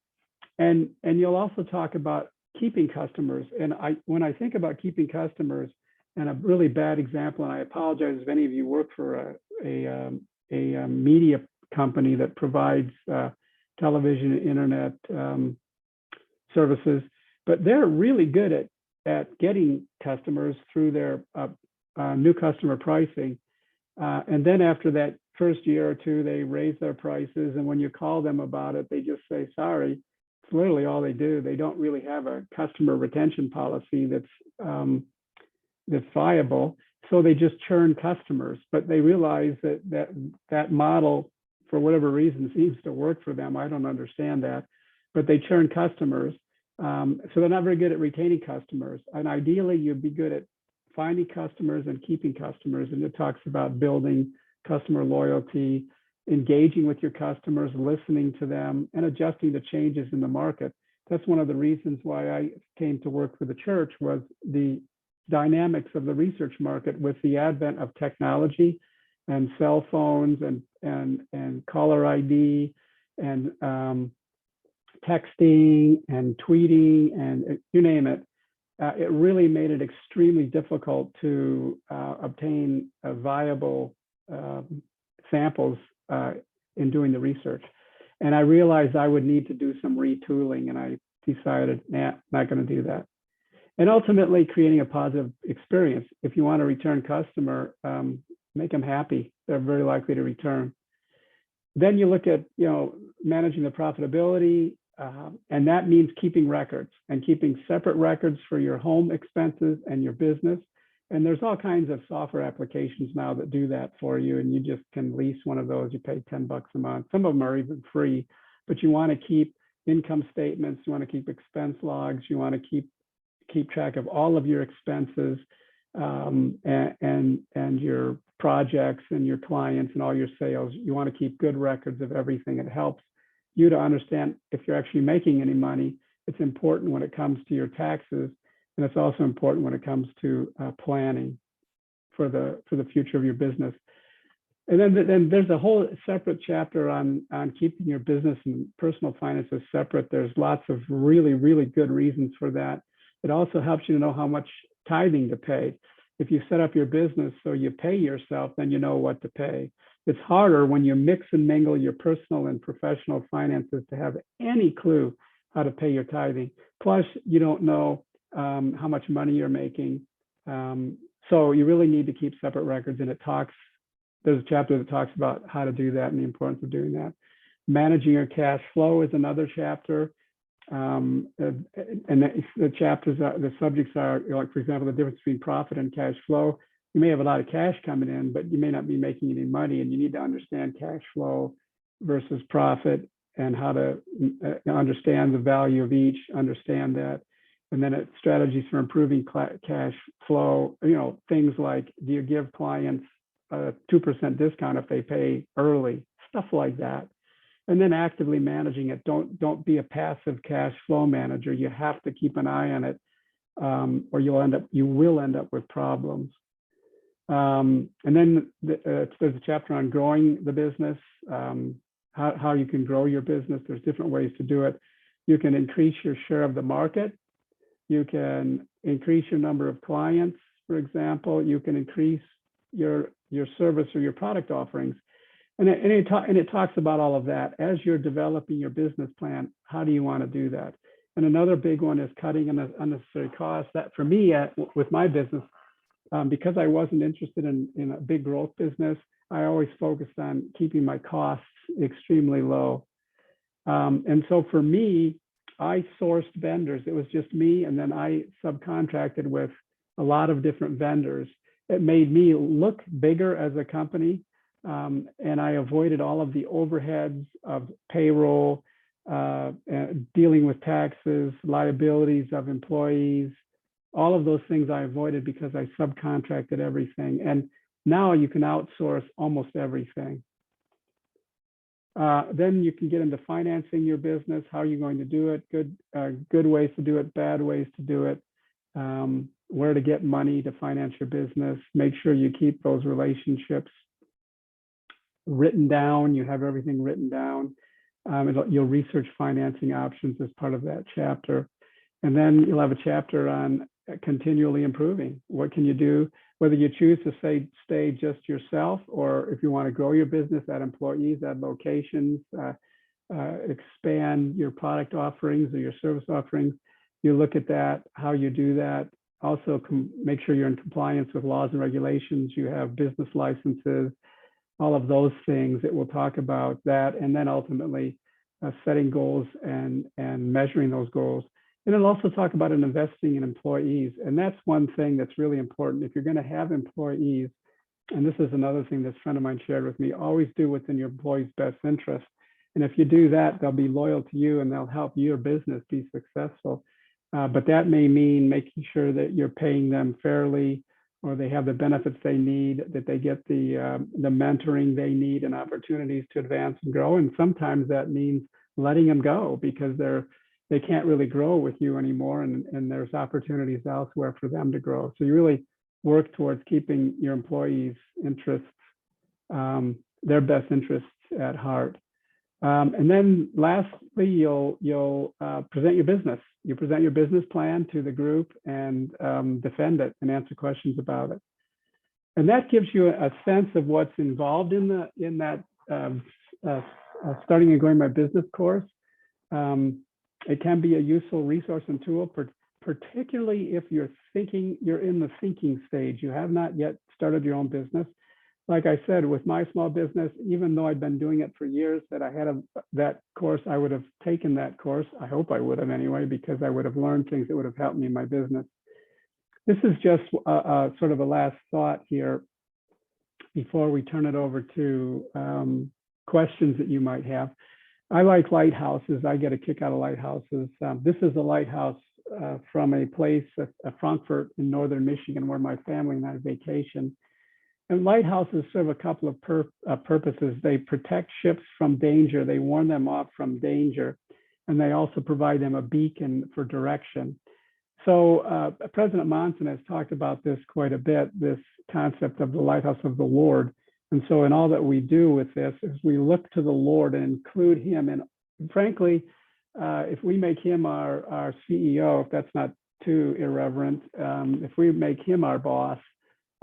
And you'll also talk about keeping customers. And when I think about keeping customers, and a really bad example, and I apologize if any of you work for a media company that provides television and internet services, but they're really good at getting customers through their new customer pricing. And then after that first year or two, they raise their prices. And when you call them about it, they just say, sorry, It's literally all they do. They don't really have a customer retention policy that's viable. So they just churn customers, but they realize that model, for whatever reason, seems to work for them. I don't understand that, but they churn customers. So they're not very good at retaining customers. And ideally, you'd be good at finding customers and keeping customers. And it talks about building customer loyalty, engaging with your customers, listening to them, and adjusting to changes in the market. That's one of the reasons why I came to work for the church, was the dynamics of the research market with the advent of technology and cell phones and caller ID and texting and tweeting and you name it. It really made it extremely difficult to obtain viable samples in doing the research. And I realized I would need to do some retooling, and I decided, nah, not going to do that. And ultimately creating a positive experience. If you want a return customer, make them happy. They're very likely to return. Then you look at, managing the profitability, and that means keeping records and keeping separate records for your home expenses and your business. And there's all kinds of software applications now that do that for you, and you just can lease one of those. You pay $10 a month. Some of them are even free, but you want to keep income statements. You want to keep expense logs. You want to keep track of all of your expenses and your projects and your clients and all your sales. You want to keep good records of everything. It helps you to understand if you're actually making any money. It's important when it comes to your taxes, and it's also important when it comes to planning for the future of your business. And then there's a whole separate chapter on keeping your business and personal finances separate. There's lots of really, really good reasons for that. It also helps you to know how much tithing to pay. If you set up your business so you pay yourself, then you know what to pay. It's harder when you mix and mingle your personal and professional finances to have any clue how to pay your tithing. Plus, you don't know how much money you're making. So you really need to keep separate records. And there's a chapter that talks about how to do that and the importance of doing that. Managing your cash flow is another chapter. And the subjects are, like, for example, the difference between profit and cash flow. You may have a lot of cash coming in, but you may not be making any money, and you need to understand cash flow versus profit and how to understand the value of each, understand that. And then strategies for improving cash flow, things like, do you give clients a 2% discount if they pay early, stuff like that. And then actively managing it. Don't be a passive cash flow manager. You have to keep an eye on it, or you will end up with problems. And then there's a chapter on growing the business, how you can grow your business. There's different ways to do it. You can increase your share of the market. You can increase your number of clients, for example. You can increase your service or your product offerings. And it talks about all of that. As you're developing your business plan, how do you want to do that? And another big one is cutting unnecessary costs. That for me, with my business, because I wasn't interested in a big growth business, I always focused on keeping my costs extremely low. And so for me, I sourced vendors. It was just me, and then I subcontracted with a lot of different vendors. It made me look bigger as a company. And I avoided all of the overheads of payroll, dealing with taxes, liabilities of employees, all of those things I avoided because I subcontracted everything. And now you can outsource almost everything. Then you can get into financing your business. How are you going to do it? Good ways to do it, bad ways to do it. Where to get money to finance your business. Make sure you keep those relationships written down. You have everything written down. You'll research financing options as part of that chapter. And then you'll have a chapter on continually improving. What can you do? Whether you choose to stay just yourself, or if you want to grow your business, add employees, add locations, expand your product offerings or your service offerings. You look at that, how you do that. Also, make sure you're in compliance with laws and regulations. You have business licenses, all of those things. It will talk about that. And then ultimately, setting goals and measuring those goals. And then also talk about investing in employees. And that's one thing that's really important. If you're going to have employees, and this is another thing this friend of mine shared with me, always do what's in your employees' best interest. And if you do that, they'll be loyal to you and they'll help your business be successful. But that may mean making sure that you're paying them fairly, or they have the benefits they need, that they get the mentoring they need and opportunities to advance and grow. And sometimes that means letting them go because they can't really grow with you anymore, and there's opportunities elsewhere for them to grow. So you really work towards keeping your employees' interests, their best interests at heart. And then lastly, you'll present your business. You present your business plan to the group and defend it and answer questions about it. And that gives you a sense of what's involved in that starting and growing my business course. It can be a useful resource and tool, particularly if you're in the thinking stage. You have not yet started your own business. Like I said, with my small business, even though I'd been doing it for years, that I had that course, I would have taken that course. I hope I would have anyway, because I would have learned things that would have helped me in my business. This is just sort of a last thought here before we turn it over to questions that you might have. I like lighthouses. I get a kick out of lighthouses. This is a lighthouse from a place, Frankfurt in northern Michigan, where my family and I vacation. And lighthouses serve a couple of purposes. They protect ships from danger. They warn them off from danger. And they also provide them a beacon for direction. So President Monson has talked about this quite a bit, this concept of the lighthouse of the Lord. And so in all that we do with this is we look to the Lord and include him. And frankly, if we make him our CEO, if that's not too irreverent, if we make him our boss,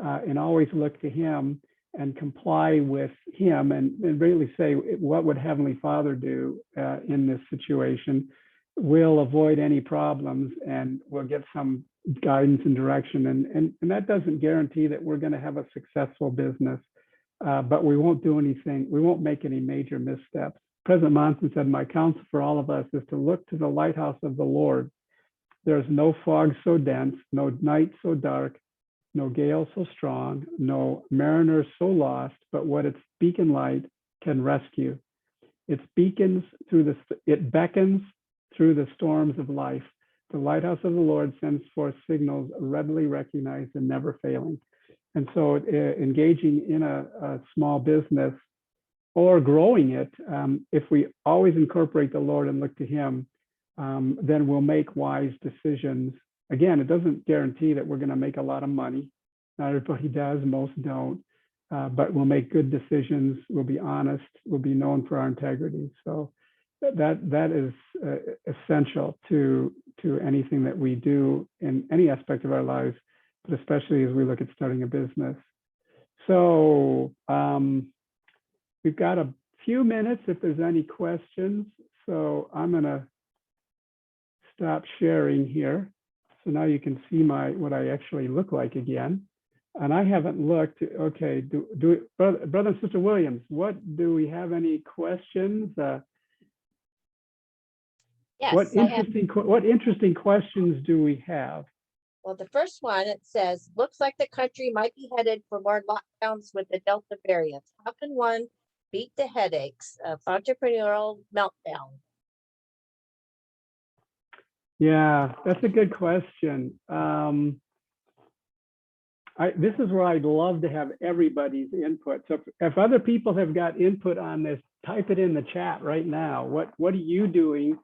and always look to him and comply with him and really say, what would Heavenly Father do in this situation? We'll avoid any problems and we'll get some guidance and direction. And that doesn't guarantee that we're going to have a successful business, but we won't do anything. We won't make any major missteps. President Monson said, my counsel for all of us is to look to the lighthouse of the Lord. There's no fog so dense, no night so dark, no gale so strong, no mariner so lost, but what its beacon light can rescue. It beckons through the storms of life. The lighthouse of the Lord sends forth signals readily recognized and never failing. And so engaging in a small business or growing it, if we always incorporate the Lord and look to him, then we'll make wise decisions. Again, it doesn't guarantee that we're going to make a lot of money. Not everybody does, most don't, but we'll make good decisions. We'll be honest. We'll be known for our integrity. So that is essential to anything that we do in any aspect of our lives, but especially as we look at starting a business. So we've got a few minutes if there's any questions. So I'm going to stop sharing here. So now you can see what I actually look like again. And I haven't looked. Okay, brother and sister Williams, do we have any questions? Yes. What interesting questions do we have? Well, the first one, it says, looks like the country might be headed for more lockdowns with the Delta variant. How can one beat the headaches of entrepreneurial meltdown? Yeah, that's a good question. This is where I'd love to have everybody's input. So if other people have got input on this, type it in the chat right now. What are you doing,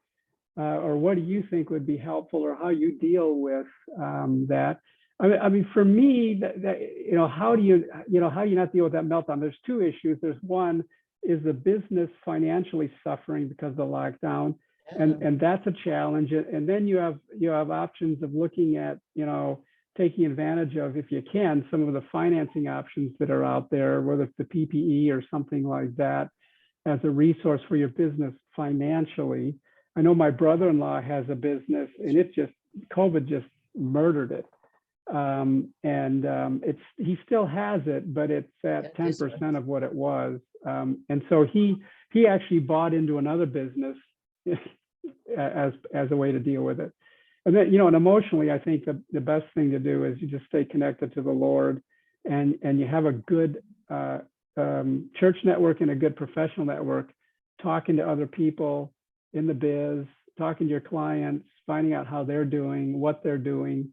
or what do you think would be helpful, or how you deal with that? I mean, for me, how do you not deal with that meltdown? There's two issues. There's one, is the business financially suffering because of the lockdown? And that's a challenge. And then you have options of looking at, taking advantage of, if you can, some of the financing options that are out there, whether it's the PPE or something like that, as a resource for your business financially. I know my brother-in-law has a business, and COVID just murdered it. He still has it, but it's at 10% of what it was. And so he he actually bought into another business as a way to deal with it. And then, and emotionally, I think the best thing to do is you just stay connected to the Lord, and you have a good church network and a good professional network, talking to other people in the biz, talking to your clients, finding out how they're doing, what they're doing.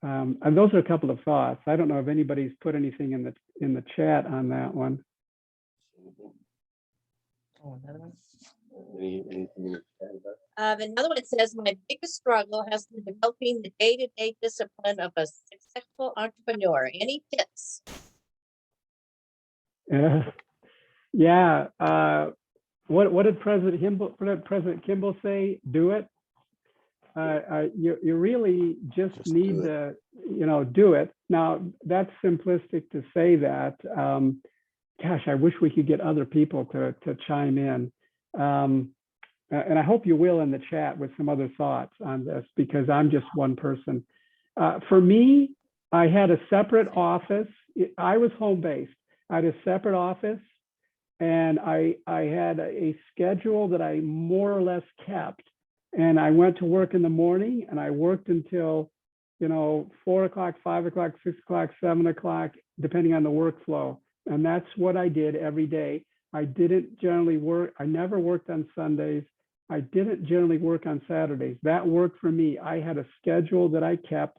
And those are a couple of thoughts. I don't know if anybody's put anything in the chat on that one. Oh, another one. Anything you add about? Another one says, my biggest struggle has been developing the day-to-day discipline of a successful entrepreneur. Any tips? Yeah. What did President Kimball say? Do it. You really just need to, do it. Now, that's simplistic to say that. Gosh, I wish we could get other people to chime in. And I hope you will in the chat with some other thoughts on this, because I'm just one person. For me, I had a separate office. I was home-based. I had a separate office, and I had a schedule that I more or less kept. And I went to work in the morning, and I worked until, 4 o'clock, 5 o'clock, 6 o'clock, 7 o'clock, depending on the workflow. And that's what I did every day. I didn't generally work. I never worked on Sundays. I didn't generally work on Saturdays. That worked for me. I had a schedule that I kept.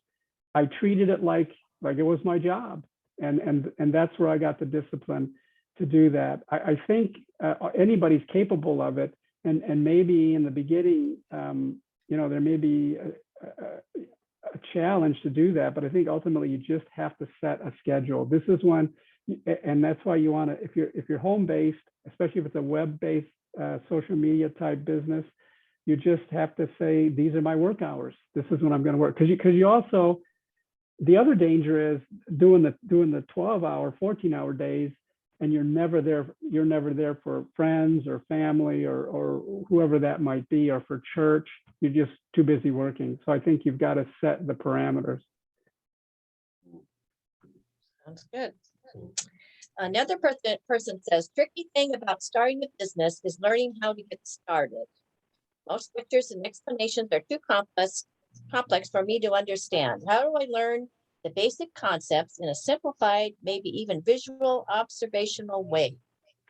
I treated it like it was my job. And that's where I got the discipline to do that. I think anybody's capable of it. And maybe in the beginning, there may be a challenge to do that, but I think ultimately you just have to set a schedule. This is one, and that's why you want to, if you're home-based, especially if it's a web-based social media type business, you just have to say, these are my work hours. This is when I'm going to work. Because you also, the other danger is doing the 12-hour, 14-hour days, and you're never there for friends or family or whoever that might be, or for church. You're just too busy working. So I think you've got to set the parameters. Sounds good. Another person says, tricky thing about starting a business is learning how to get started. Most pictures and explanations are too complex for me to understand. How do I learn the basic concepts in a simplified, maybe even visual, observational way?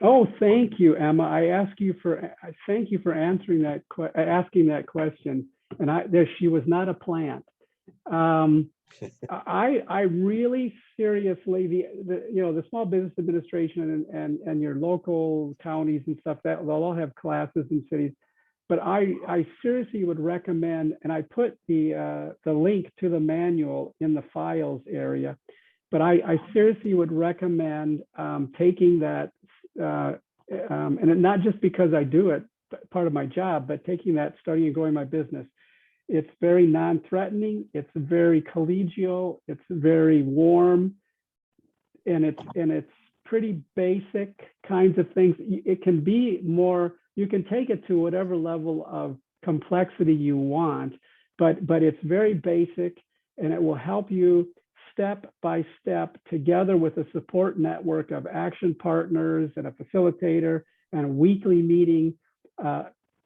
Oh, thank you, Emma. I thank you for answering asking that question. And she was not a plant. I really seriously, the Small Business Administration and your local counties and stuff, that they'll all have classes in cities. But I seriously would recommend, and I put the link to the manual in the files area, but I seriously would recommend taking that, and not just because I do it, part of my job, but taking that, starting and growing my business. It's very non-threatening. It's very collegial. It's very warm, and it's pretty basic kinds of things. It can be more. You can take it to whatever level of complexity you want, but it's very basic, and it will help you step by step, together with a support network of action partners and a facilitator and a weekly meeting,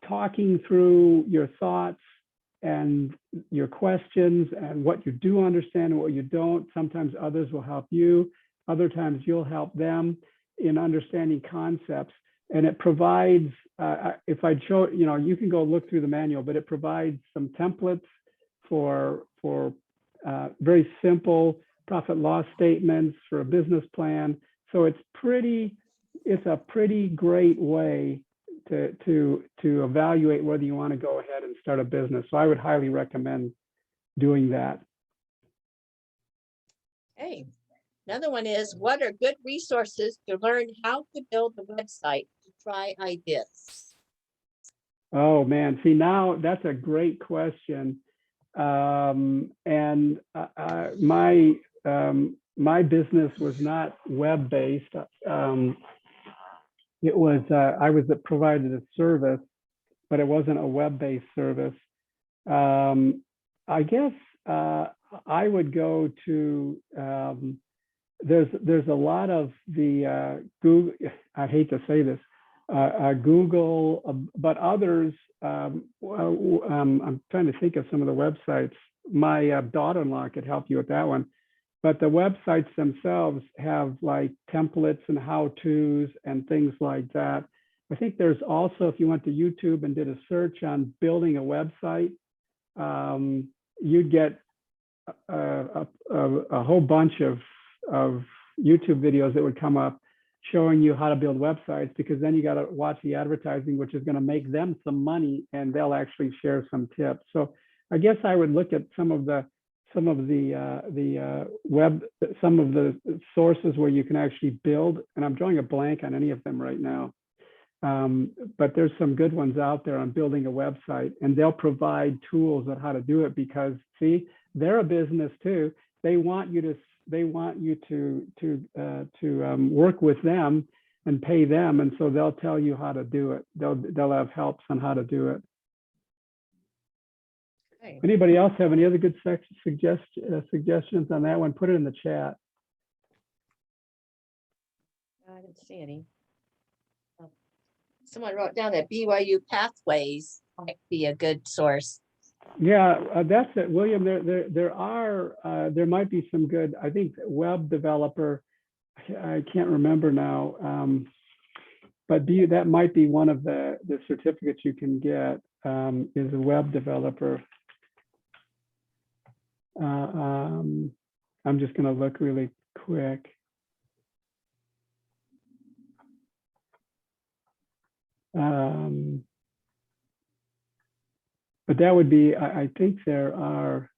talking through your thoughts and your questions and what you do understand and what you don't. Sometimes others will help you. Other times you'll help them in understanding concepts. And it provides, if I show, you can go look through the manual, but it provides some templates for very simple profit loss statements, for a business plan. So it's a pretty great way to evaluate whether you want to go ahead and start a business. So I would highly recommend doing that. Okay. Another one is, what are good resources to learn how to build a website to try ideas? Oh man, see, now that's a great question. And my business was not web-based. It was, I was provided a service, but it wasn't a web-based service. I guess I would go to, there's a lot of the Google, I hate to say this, Google, but others, I'm trying to think of some of the websites. My daughter-in-law could help you with that one. But the websites themselves have like templates and how-tos and things like that. I think there's also, if you went to YouTube and did a search on building a website, you'd get a whole bunch of YouTube videos that would come up showing you how to build websites, because then you got to watch the advertising, which is going to make them some money, and they'll actually share some tips. So I guess I would look at some of the sources where you can actually build, and I'm drawing a blank on any of them right now. But there's some good ones out there on building a website, and they'll provide tools on how to do it, because see, they're a business too. They want you to work with them and pay them, and so they'll tell you how to do it. They'll have helps on how to do it. Okay. Anybody else have any other good suggestions on that one? Put it in the chat. I didn't see any. Someone wrote down that BYU Pathways might be a good source. Yeah, that's it, William. There might be some good. I think web developer. I can't remember now, but that might be one of the certificates you can get. Is a web developer. I'm just going to look really quick. But that would be, I think there are,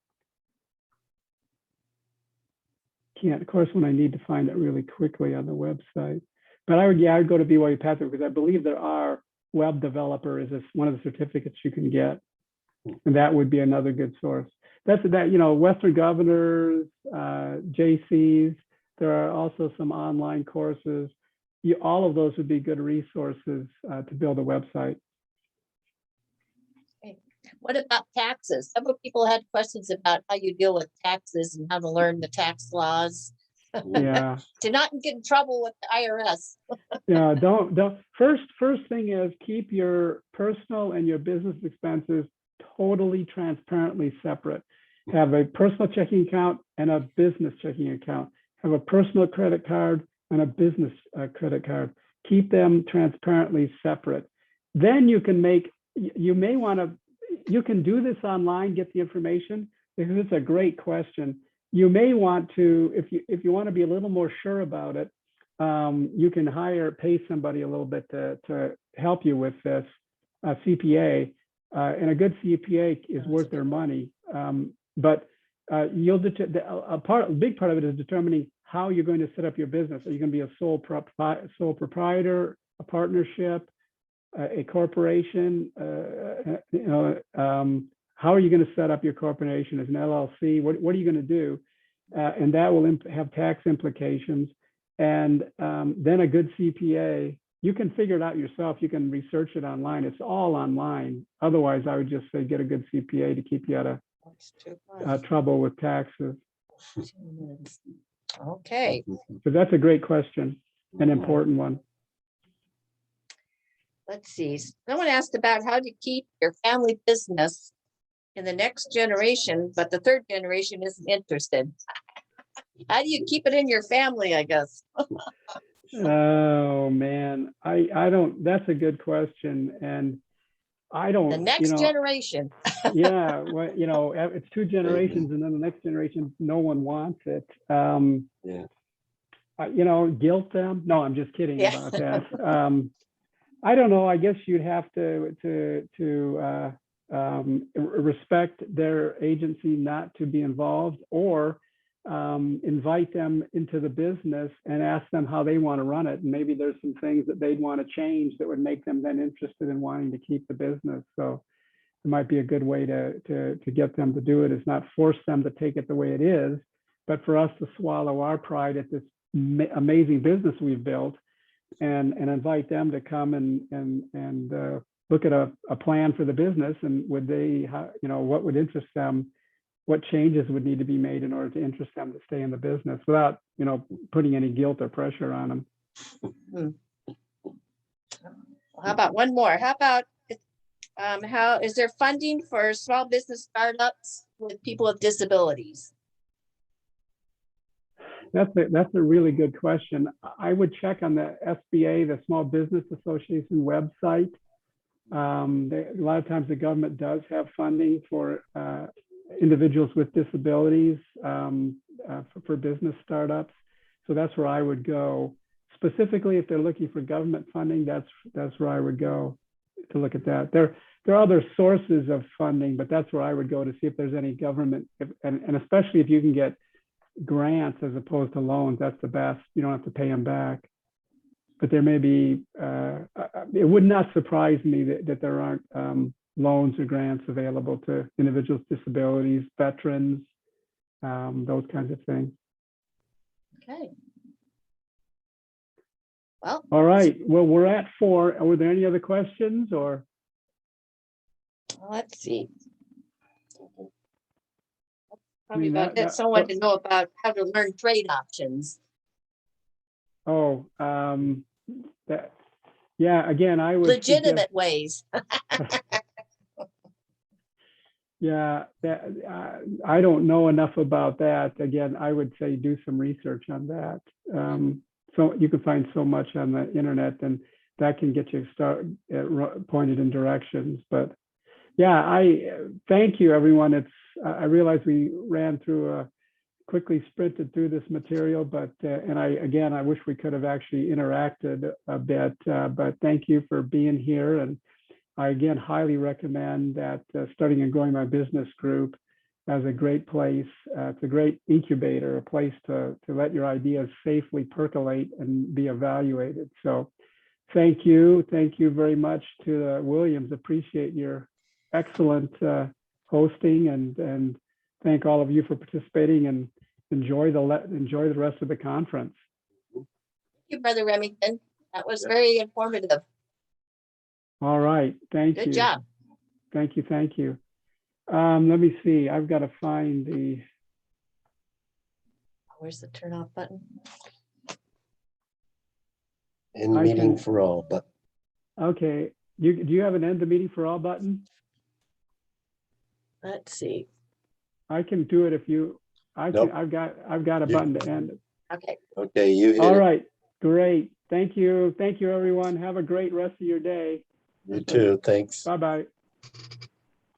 of course, when I need to find it really quickly on the website. But I'd go to BYU Pathway, because I believe there are web developer is one of the certificates you can get. And that would be another good source. Western Governors, JCs, there are also some online courses. All of those would be good resources to build a website. Okay. What about taxes? Several people had questions about how you deal with taxes and how to learn the tax laws. Yeah. To not get in trouble with the IRS. Yeah, don't. First thing is keep your personal and your business expenses totally transparently separate. Have a personal checking account and a business checking account. Have a personal credit card and a business credit card. Keep them transparently separate. Then you can you can do this online, get the information, because it's a great question. You may want to, if you want to be a little more sure about it, you can pay somebody a little bit to help you with this, a CPA, and a good CPA is worth their money. But a big part of it is determining how you're going to set up your business. Are you going to be a sole proprietor, a partnership, a corporation? How are you going to set up your corporation as an LLC? What are you going to do? And that will have tax implications. And then a good CPA, you can figure it out yourself. You can research it online. It's all online. Otherwise, I would just say get a good CPA to keep you out of trouble with taxes. Okay. So that's a great question, an important one. Let's see. Someone asked about how to keep your family business in the next generation, but the third generation isn't interested. How do you keep it in your family, I guess? Oh man, I don't, that's a good question. And I don't, The next generation. Yeah, well, it's two generations, and then the next generation, no one wants it. Guilt them. No, I'm just kidding about that. I don't know. I guess you'd have to respect their agency not to be involved, or invite them into the business and ask them how they want to run it. And maybe there's some things that they'd want to change that would make them then interested in wanting to keep the business. So it might be a good way to get them to do it, is not force them to take it the way it is, but for us to swallow our pride at this amazing business we've built, and invite them to come and look at a plan for the business, and would they, what would interest them, what changes would need to be made in order to interest them to stay in the business without, putting any guilt or pressure on them. How about one more? How about, how is there funding for small business startups with people with disabilities? That's a really good question. I would check on the SBA, the Small Business Association website. A lot of times the government does have funding for individuals with disabilities for business startups. So that's where I would go. Specifically, if they're looking for government funding, that's where I would go to look at that. There are other sources of funding, but that's where I would go to see if there's any government, and especially if you can get grants as opposed to loans, that's the best. You don't have to pay them back. But there may be, it would not surprise me that there aren't loans or grants available to individuals with disabilities, veterans, those kinds of things. Okay. Well, All right. Well, we're at 4. Were there any other questions or? let's see. I Probably mean, about someone to know about how to learn trade options. Oh, yeah, again, I would suggest, Legitimate ways. yeah, I don't know enough about that. Again, I would say do some research on that. So you can find so much on the internet, and that can get you pointed in directions. But yeah, I thank you, everyone. I realize we ran through quickly sprinted through this material, but and I wish we could have actually interacted a bit. But thank you for being here, and I again highly recommend that Starting and Growing My Business group as a great place. It's a great incubator, a place to let your ideas safely percolate and be evaluated. So thank you very much to Williams. Appreciate your excellent hosting, and thank all of you for participating, and enjoy the rest of the conference. Thank you, Brother Remington. That was very informative. All right, thank you. Good job. Thank you. Let me see. I've got to find the. Where's the turn off button? End meeting for all, but Okay. Do you have an end the meeting for all button? Let's see. I can do it if you. Nope. I've got a button to end it. Okay. okay, you hit All it. right. Great. Thank you, everyone. Have a great rest of your day. You too. Thanks. Bye-bye.